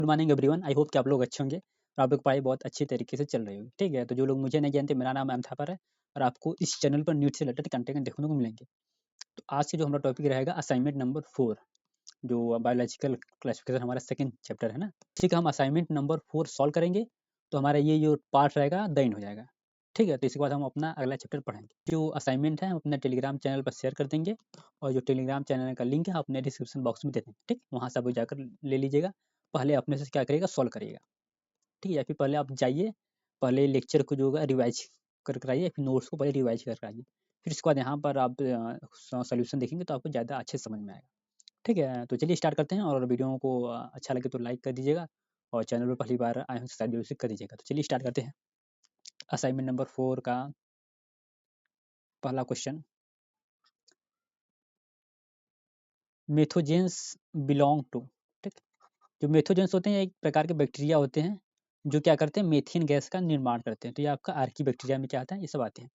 Good morning everyone, I hope कि आप लोग अच्छे होंगे और आप लोग पढ़ाई बहुत अच्छी तरीके से चल रही होगी। ठीक है, तो जो लोग मुझे नहीं जानते, मेरा नाम अमन थापर है और आपको इस चैनल पर न्यूज़ से रिलेटेड कंटेंट देखने को मिलेंगे। तो आज से जो हमारा टॉपिक रहेगा असाइनमेंट नंबर 4, जो बायोलॉजिकल क्लासिफिकेशन हमारा सेकंड चैप्टर है ना। ठीक है, हम असाइनमेंट नंबर 4 सॉल्व करेंगे तो हमारा ये जो पार्ट रहेगा द एंड हो जाएगा। ठीक है, तो इसके बाद हम अपना अगला चैप्टर पढ़ेंगे। जो असाइनमेंट है हम अपने टेलीग्राम चैनल पर शेयर कर देंगे और जो टेलीग्राम चैनल का लिंक है अपने डिस्क्रिप्शन बॉक्स में दे देंगे। ठीक, वहाँ से आप जाकर ले लीजिएगा। पहले अपने से क्या करिएगा, सॉल्व करिएगा। ठीक है, या फिर पहले आप जाइए, पहले लेक्चर को जो होगा रिवाइज कर आइए, फिर नोट्स को पहले रिवाइज कर आइए, फिर उसके बाद यहाँ पर आप सॉल्यूशन देखेंगे तो आपको ज़्यादा अच्छे समझ में आएगा। ठीक है, तो चलिए स्टार्ट करते हैं और वीडियो को अच्छा लगे तो लाइक कर दीजिएगा और चैनल पर पहली बार आए हैं तो सब्सक्राइब जरूर कर दीजिएगा। तो चलिए स्टार्ट करते हैं। असाइनमेंट नंबर 4 का पहला क्वेश्चन, मेथोजेंस बिलोंग टू। ठीक, जो मेथोजेंस होते हैं एक प्रकार के बैक्टीरिया होते हैं जो क्या करते हैं, मीथेन गैस का निर्माण करते हैं। तो ये आपका आर्की बैक्टीरिया में क्या आता है, ये सब आते हैं।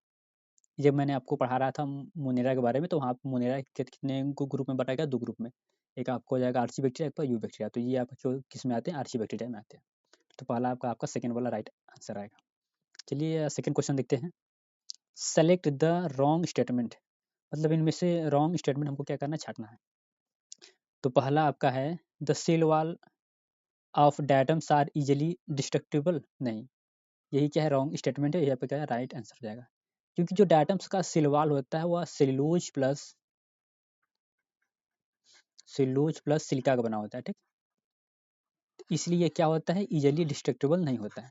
जब मैंने आपको पढ़ा रहा था मोनेरा के बारे में, तो वहाँ मोनेरा कितने ग्रुप में बांटा गया, 2 ग्रुप में। एक आपको हो जाएगा आर्ची बैक्टीरिया, एक यू बैक्टीरिया। तो ये आप जो किस में आते हैं, आर्ची बैक्टीरिया में आते हैं। तो पहला आपका सेकंड वाला राइट आंसर आएगा। चलिए सेकंड क्वेश्चन देखते हैं। सेलेक्ट द रॉन्ग स्टेटमेंट, मतलब इनमें से रॉन्ग स्टेटमेंट हमको क्या करना है, छांटना है। तो पहला आपका है the cell wall of diatoms are easily destructible. नहीं, यही क्या है, रॉन्ग स्टेटमेंट है। यहाँ पे क्या है, राइट आंसर हो जाएगा। क्योंकि जो डायटम्स का सेल वॉल होता है वह सेलुलोज प्लस सिलिका का बना होता है। ठीक, इसलिए क्या होता है, इजिली डिस्ट्रक्टिबल नहीं होता है।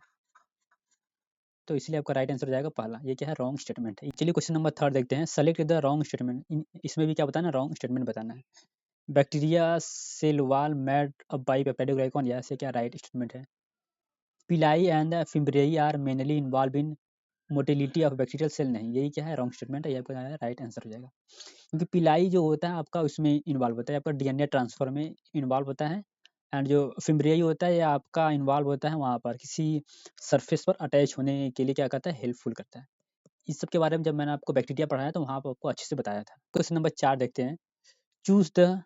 तो इसलिए आपका राइट आंसर हो जाएगा पहला, ये क्या है, रॉन्ग स्टेटमेंट है। चलिए क्वेश्चन नंबर 3 देखते हैं। सेलेक्ट द रॉन्ग स्टेटमेंट, इसमें भी क्या बताना, रॉन्ग स्टेटमेंट बताना है। Bacteria cell wall made up by peptidoglycan, यह से क्या राइट स्टेटमेंट है। Pili and fimbriae are mainly involve in motility of bacterial cell, नहीं, यही क्या है, रॉन्ग स्टेटमेंट है। ये आपका राइट आंसर हो जाएगा। क्योंकि पिलाई जो होता है आपका उसमें इन्वॉल्व होता है, आपका डीएनए ट्रांसफर में इन्वॉल्व होता है। एंड जो फिम्ब्रियाई होता है ये आपका इन्वॉल्व होता है वहाँ पर किसी सरफेस पर अटैच होने के लिए, क्या करता है, हेल्पफुल करता है। इस सब के बारे में जब मैंने आपको बैक्टीरिया पढ़ाया तो वहाँ पर आपको अच्छे से बताया था। क्वेश्चन नंबर 4 देखते हैं। चूज द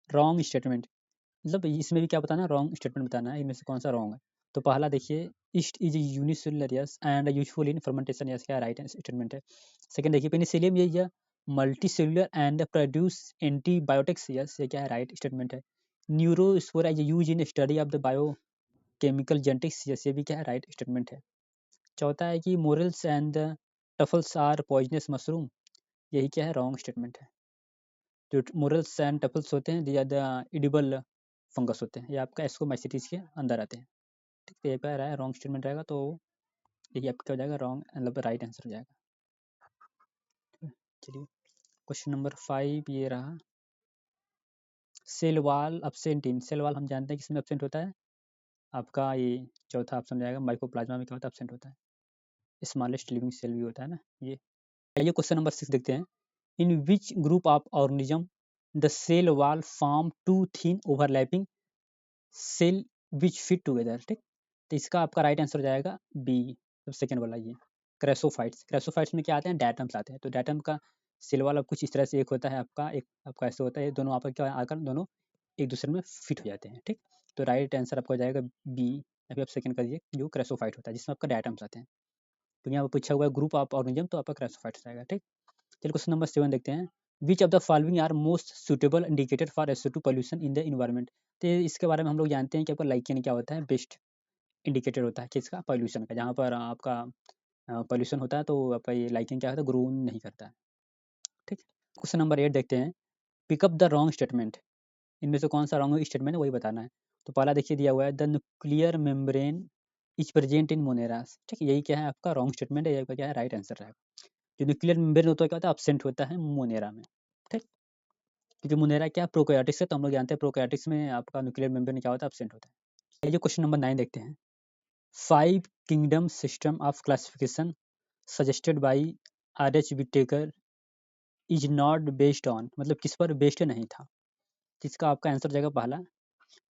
रॉन्ग स्टेटमेंट, मतलब इसमें भी क्या बताना, रॉन्ग स्टेटमेंट बताना है, इनमें से कौन सा रॉन्ग है। तो पहला देखिए, east is unicellular yes and useful in fermentation, yes क्या राइट स्टेटमेंट है। सेकंड देखिए, पेनिसिलियम ये multi cellular and produce antibiotics, yes ये क्या है, राइट स्टेटमेंट है। Neurospora is use in study of the biochemical genetics, yes ये भी क्या है, राइट स्टेटमेंट है। चौथा है कि morels and truffles are poisonous mushroom, यही क्या है, रॉन्ग स्टेटमेंट है। जो मोरल्स एंड टफल्स होते हैं, दे द एडिबल फंगस होते हैं, ये आपका एस्कोमाइसिटीज के अंदर आते हैं। ठीक है, ये क्या रहा है, रॉन्ग स्टेटमेंट रहेगा। तो यही आपका क्या हो जाएगा, रॉन्ग मतलब राइट आंसर हो जाएगा। चलिए क्वेश्चन नंबर 5 ये रहा। Cell wall absent in, cell wall हम जानते हैं किसमें एब्सेंट होता है, आपका ये चौथा ऑप्शन हो जाएगा। माइकोप्लाज्मा में क्या होता है, एब्सेंट होता है। स्मॉलेस्ट लिविंग सेल भी होता है ना ये। आइए क्वेश्चन नंबर 6 देखते हैं। In which group of organism the cell wall form two thin overlapping cell which fit together. ठीक, तो इसका आपका राइट आंसर हो जाएगा बी, सेकंड वाला ये, क्रेसोफाइट्स। क्रेसोफाइट्स में क्या आते हैं, डायटम्स आते हैं। तो डायटम का सेल वाला कुछ इस तरह से एक होता है आपका, एक आपका ऐसे होता है, दोनों आपका क्या आकर दोनों एक दूसरे में फिट हो जाते हैं। ठीक, तो राइट आंसर आपका हो जाएगा बी, या फिर आप सेकंड करिए, जो क्रेसोफाइट होता है जिसमें आपका डायटम्स आते हैं। तो यहाँ पर पूछा हुआ है ग्रुप ऑफ ऑर्गेनिज्म, तो आपका क्रेसोफाइट्स आएगा। ठीक, चलिए क्वेश्चन नंबर 7 देखते हैं। Which of the following are most suitable indicator for SO2 pollution in the environment. तो इसके बारे में हम लोग जानते हैं कि आपका लाइकेन क्या होता है, बेस्ट इंडिकेटर होता है किसका, पॉल्यूशन का। जहाँ पर आपका पॉल्यूशन होता है तो आपका ये लाइकेन क्या होता है, ग्रो नहीं करता है। ठीक, क्वेश्चन नंबर 8 देखते हैं। पिकअप द रॉन्ग स्टेटमेंट, इनमें से कौन सा रॉन्ग स्टेटमेंट है वही बताना है। तो पहला देखिए दिया हुआ है, the nuclear membrane is present in moneras. ठीक, यही क्या है, आपका रॉन्ग स्टेटमेंट है, यही क्या है, राइट आंसर है। जो न्यूक्लियर मेम्ब्रेन होता है क्या होता है, एब्सेंट होता है मोनेरा में। ठीक, क्योंकि मोनेरा क्या प्रोकार्योटिक्स है, तो हम लोग जानते हैं प्रोकार्योटिक्स में आपका न्यूक्लियर मेम्ब्रेन क्या होता है, एब्सेंट होता है। चलिए क्वेश्चन नंबर 9 देखते हैं। 5 kingdom system of classification suggested by R.H. Whittaker is not based on, मतलब किस पर बेस्ड नहीं था। जिसका आपका आंसर हो जाएगा पहला,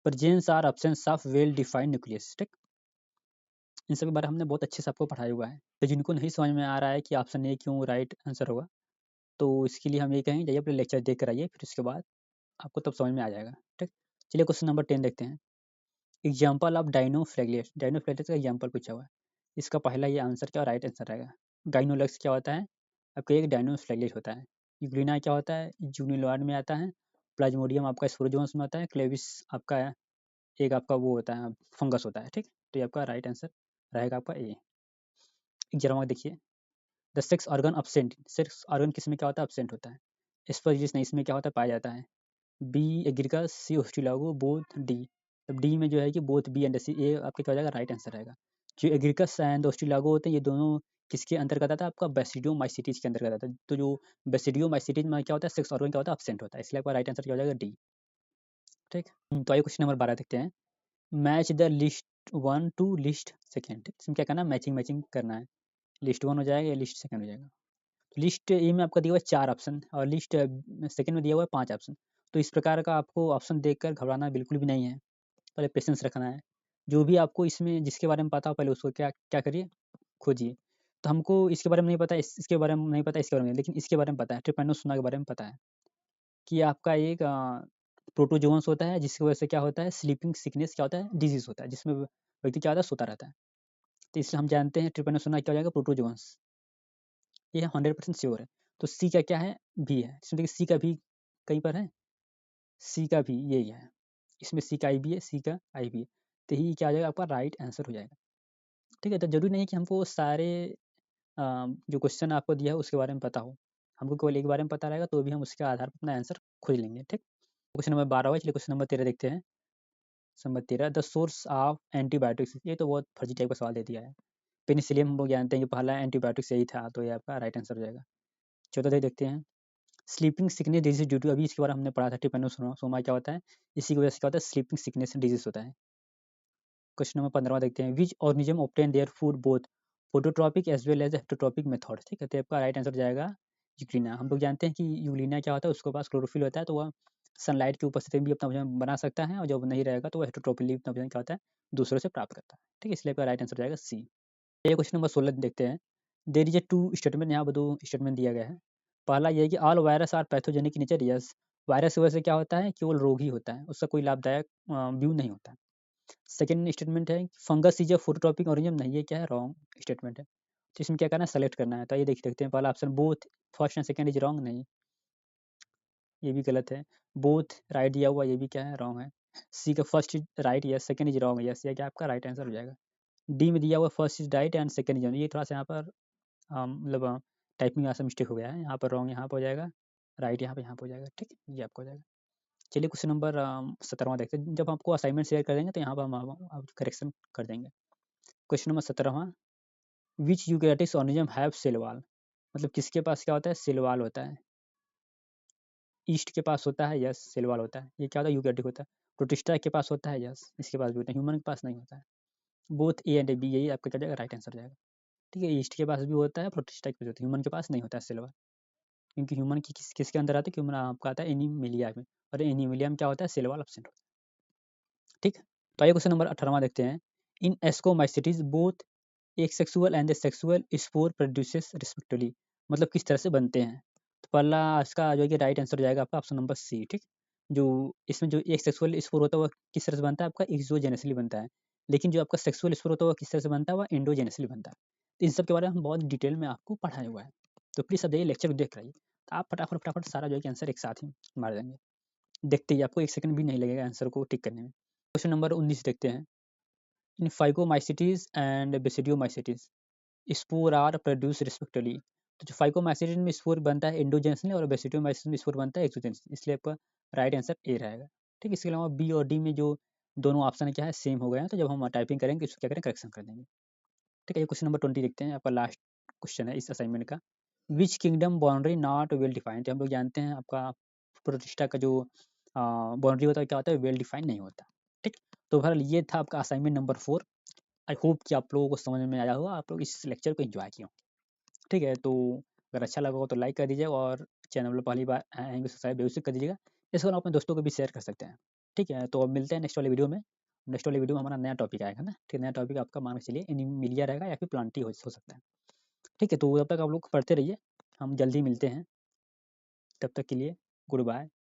presence or absence of well defined nucleus. ठीक, इन सब के बारे में हमने बहुत अच्छे से आपको पढ़ाया हुआ है। तो जिनको नहीं समझ में आ रहा है कि ऑप्शन ए क्यों राइट आंसर होगा, तो इसके लिए हम ये कहेंगे, जाइए अपने लेक्चर देख कर आइए, फिर उसके बाद आपको तब समझ में आ जाएगा। ठीक, चलिए क्वेश्चन नंबर 10 देखते हैं। एग्जाम्पल ऑफ डाइनोफ्लेगेलेट्स, डाइनोफ्लेगेलेट्स का एग्जाम्पल पूछा हुआ है। इसका पहला ये आंसर क्या राइट आंसर रहेगा। गाइनोलक्स क्या होता है, आपका एक डाइनोफ्लेगेलेट होता है। यूग्लिना क्या होता है, जूनिलॉइड में आता है। प्लाज्मोडियम आपका स्पोरोजोन्स में आता है। क्लेविस आपका एक आपका वो होता है, फंगस होता है। ठीक, तो ये आपका राइट आंसर रहेगा आपका ए। जरा देखिए, the sex organ absent, sex organ किसमें क्या होता है, अपसेंट होता है। स्पर्जिस नहीं, इसमें क्या होता है, पाया जाता है। बी एग्रिकस, सी ओस्टिलागो, बोथ डी। अब डी में जो है कि बोथ बी एंड सी, ये आपका क्या हो जाएगा, राइट आंसर रहेगा। जो एग्रिकस एंड ओस्टिलागो होते हैं ये दोनों किसके अंतर्गत आता है, आपका बेसिडियोमाइसिटीज के अंतर्गत आता है। तो जो बेसिडियोमाइसिटीज में क्या होता है, सेक्स ऑर्गन क्या होता है, अपसेंट होता है। इसलिए आपका राइट आंसर क्या हो जाएगा, डी। ठीक, तो आइए क्वेश्चन नंबर 12 देखते हैं। Match the list 1 to list second. ठीक, इसमें क्या करना है, मैचिंग मैचिंग करना है। लिस्ट 1 हो जाएगा या लिस्ट सेकेंड हो जाएगा। लिस्ट ए में आपका दिया हुआ है 4 ऑप्शन और लिस्ट सेकंड में दिया हुआ है 5 ऑप्शन। तो इस प्रकार का आपको ऑप्शन देखकर घबराना बिल्कुल भी नहीं है, पहले पेशेंस रखना है। जो भी आपको इसमें जिसके बारे में पता हो पहले उसको क्या क्या करिए, खोजिए। तो हमको इसके बारे में नहीं पता, इसके बारे में नहीं पता, इसके बारे में नहीं, लेकिन इसके बारे में पता है, ट्रिपेनोसोमा के बारे में पता है कि आपका एक प्रोटोजोन्स होता है जिसकी वजह से क्या होता है, स्लीपिंग सिकनेस क्या होता है, डिजीज होता है, जिसमें व्यक्ति क्या होता है, सोता रहता है। तो इसलिए हम जानते हैं ट्रिपेनोसोमा क्या हो जाएगा, प्रोटोजोन्स। ये 100% श्योर है। तो सी का क्या है, भी है। इसमें देखिए सी का भी कहीं पर है, सी का भी यही है। इसमें सी का आई भी है, सी का आई भी है। तो ही क्या आ जाएगा, आपका राइट आंसर हो जाएगा। ठीक है, तो जरूरी नहीं कि हमको सारे जो क्वेश्चन आपको दिया है उसके बारे में पता हो। हमको केवल एक बारे में पता रहेगा तो भी हम उसके आधार पर अपना आंसर खोज लेंगे। ठीक, क्वेश्चन नंबर 12 हुआ, चलिए क्वेश्चन नंबर 13 देखते हैं। Number 13, the source of antibiotics. ये तो बहुत फर्जी टाइप का सवाल दे दिया है। पेनिसिलियम हम लोग जानते हैं कि पहला एंटीबायोटिक्स यही था, तो ये आपका राइट आंसर हो जाएगा। 14 देखते हैं। Sleeping sickness disease due to, अभी इसके बारे में हमने पढ़ा था, ट्रिपेनोसोमा क्या होता है, इसी की वजह से क्या होता है, स्लीपिंग सिकनेस डिजीज होता है। क्वेश्चन नंबर 15 देखते हैं। Which organism obtain their food both phototropic as well as heterotropic method. ठीक है, तो आपका राइट आंसर जाएगा यूग्लिना। हम लोग जानते हैं कि यूग्लिना क्या होता है, उसके पास क्लोरोफिल होता है, तो वह सनलाइट की उपस्थिति में भी अपना भोजन बना सकता है, और जब नहीं रहेगा तो वह हेटरोट्रॉपिकली अपना भोजन क्या होता है, दूसरों से प्राप्त करता है। ठीक है, इसलिए आपका राइट आंसर जाएगा सी। ये क्वेश्चन नंबर 16 देखते हैं। There is a two statement, यहाँ पर 2 स्टेटमेंट दिया गया है। पहला ये है कि all virus are pathogenic nature, yes. Virus की वजह से क्या होता है, केवल रोग ही होता है, उसका कोई लाभदायक व्यू नहीं होता। सेकंड स्टेटमेंट है fungus is a phototropic organism, नहीं, ये क्या है, रॉन्ग स्टेटमेंट है। तो इसमें क्या करना है, सेलेक्ट करना है। तो ये देखते हैं, पहला option both first and second is wrong, नहीं, ये भी गलत है। बोथ राइट दिया हुआ, ये भी क्या है, रॉन्ग है। सी का first is right, yes, second is wrong, yes, ये क्या आपका राइट आंसर हो जाएगा। डी में दिया हुआ first is right and second is wrong, ये थोड़ा सा यहाँ पर मतलब टाइपिंग यहाँ से मिस्टेक हो गया है, यहाँ पर रॉन्ग यहाँ पर हो जाएगा, राइट यहाँ पर हो जाएगा। ठीक है, ये आपको हो जाएगा। चलिए क्वेश्चन नंबर 17वां देखते हैं। जब आपको असाइनमेंट शेयर कर देंगे तो यहाँ पर हम करेक्शन कर देंगे। क्वेश्चन नंबर 17वां, which eukaryotic organism have cell wall, मतलब किसके पास क्या होता है, सेल वॉल होता है। ईस्ट के पास होता है, यस, सेल वॉल होता है। ये क्या होता है, यूकैरियोटिक होता है। प्रोटिस्टा के पास होता है, यस, इसके पास भी होता है। ह्यूमन के पास नहीं होता है। बोथ ए एंड बी, यही आपका क्या जाएगा, राइट आंसर जाएगा। ठीक है, ईस्ट के पास भी होता है, प्रोटिस्टा के पास होता है, ह्यूमन के पास नहीं होता है सेल वॉल। क्योंकि ह्यूमन की किसके अंदर आता है, ह्यूमन आपका आता है एनीमिलिया में, और एनीमिलिया में क्या होता है, सेल वॉल एब्सेंट होता है। ठीक, तो आइए क्वेश्चन नंबर 18वां देखते हैं। इन एस्कोमाइसिटीज बोथ एक sexual and sexual spore produces respectively, मतलब किस तरह से बनते हैं। तो पहला इसका जो है कि राइट आंसर जाएगा आपका ऑप्शन नंबर सी। ठीक, जो इसमें जो एक सेक्सुअल स्पोर होता है वह किस तरह से बनता है, आपका एक्सोजेनेसली बनता है। लेकिन जो आपका सेक्सुअल स्पोर होता है वह किस तरह से बनता है, वह एंडोजेनेसली बनता है। तो इन सब के बारे में हम बहुत डिटेल में आपको पढ़ाया हुआ है, तो प्लीज़ अब जाइए लेक्चर को देख कर आइए, तो आप फटाफट फटाफट सारा जो है कि आंसर एक साथ ही मार देंगे। देखते ही आपको 1 सेकंड भी नहीं लगेगा आंसर को टिक करने में। क्वेश्चन नंबर 19 देखते हैं। In phycomycetes and basidiomycetes spore are produce respectively. तो जो फाइकोमाइसिटीज में स्पोर बनता है एंडोजेनेसली, और बेसिडियोमाइसिस में स्पोर बनता है एक्सोजेनेसली, इसलिए आपका राइट आंसर ए रहेगा। ठीक, इसके अलावा बी और डी में जो दोनों ऑप्शन क्या है, सेम हो गए हैं, तो जब हम टाइपिंग करेंगे इसको क्या करें, करेक्शन कर देंगे। ठीक है, ये क्वेश्चन नंबर 20 देखते हैं, आपका लास्ट क्वेश्चन है इस असाइनमेंट का। Which kingdom boundary not well defined. हम लोग जानते हैं आपका प्रतिष्ठा का जो बाउंड्री होता है क्या होता है, वेल डिफाइंड नहीं होता। ठीक, तो बहरहाल ये था आपका असाइनमेंट नंबर 4। आई होप कि आप लोगों को समझ में आया होगा, आप लोग इस लेक्चर को एंजॉय किए होंगे। ठीक है, तो अगर अच्छा लगा हो तो लाइक कर दीजिएगा, और चैनल पर पहली बार आएंगे सब्सक्राइब जरूर से कर दीजिएगा। इसको आप अपने दोस्तों को भी शेयर कर सकते हैं। ठीक है, तो अब मिलते हैं नेक्स्ट वाले वीडियो में। नेक्स्ट वाले वीडियो में हमारा नया टॉपिक आएगा ना। ठीक, नया टॉपिक आपका मान के चलिए एनीमिलिया रहेगा, या फिर प्लांटी हो सकता है। ठीक है, तो तब तक आप लोग पढ़ते रहिए, हम जल्दी मिलते हैं। तब तक के लिए गुड बाय।